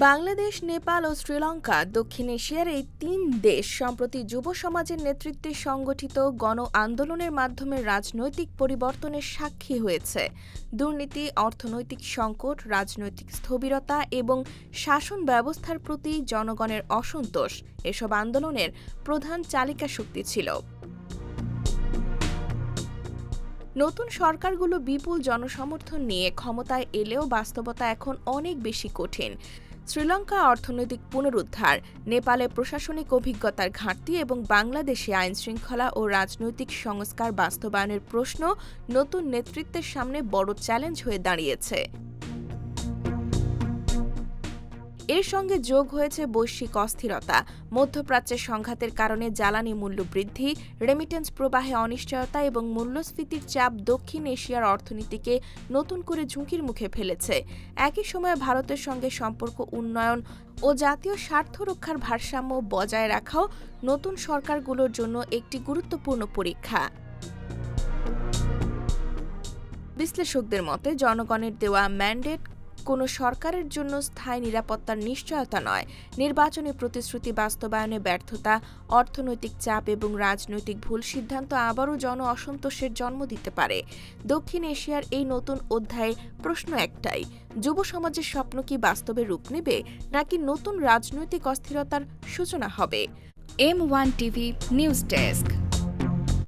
বাংলাদেশ, নেপাল ও শ্রীলঙ্কা দক্ষিণ এশিয়ার এই তিন দেশ সম্প্রতি যুব সমাজের নেতৃত্বে সংগঠিত গণ আন্দোলনের মাধ্যমে রাজনৈতিক পরিবর্তনের সাক্ষী হয়েছে। দুর্নীতি, অর্থনৈতিক সংকট, রাজনৈতিক স্থবিরতা এবং শাসন ব্যবস্থার প্রতি জনগণের অসন্তোষ এসব আন্দোলনের প্রধান চালিকা শক্তি ছিল। নতুন সরকারগুলো বিপুল জনসমর্থন নিয়ে ক্ষমতায় এলেও বাস্তবতা এখন অনেক বেশি কঠিন। শ্রীলঙ্কা অর্থনৈতিক পুনরুদ্ধার, নেপালে প্রশাসনিক অভিজ্ঞতার ঘাটতি এবং বাংলাদেশে আইনশৃঙ্খলা ও রাজনৈতিক সংস্কার বাস্তবায়নের প্রশ্ন নতুন নেতৃত্বের সামনে বড় চ্যালেঞ্জ হয়ে দাঁড়িয়েছে। এর সঙ্গে যোগ হয়েছে বৈশ্বিক অস্থিরতা, মধ্যপ্রাচ্যের সংঘাতের কারণে জ্বালানি মূল্য বৃদ্ধি, রেমিটেন্স প্রবাহে অনিশ্চয়তা এবং মূল্যস্ফীতির চাপ দক্ষিণ এশিয়ার অর্থনীতিকে নতুন করে ঝুঁকির মুখে ফেলেছে। একই সময়ে ভারতের সঙ্গে সম্পর্ক উন্নয়ন ও জাতীয় স্বার্থ রক্ষার ভারসাম্য বজায় রাখাও নতুন সরকারগুলোর জন্য একটি গুরুত্বপূর্ণ পরীক্ষা। বিশ্লেষকদের মতে, জনগণের দেওয়া ম্যান্ডেট কোনো সরকারের জন্য স্থায়ী নিরাপত্তার নিশ্চয়তা নয়। নির্বাচনী প্রতিশ্রুতি বাস্তবায়নে ব্যর্থতা, অর্থনৈতিক চাপ এবং রাজনৈতিক ভুল সিদ্ধান্ত আবারও জন অসন্তোষের জন্ম দিতে পারে। দক্ষিণ এশিয়ার এই নতুন অধ্যায়ে প্রশ্ন একটাই: যুব সমাজের স্বপ্ন কি বাস্তবে রূপ নেবে, নাকি নতুন রাজনৈতিক অস্থিরতার সূচনা হবে? M1 TV news desk.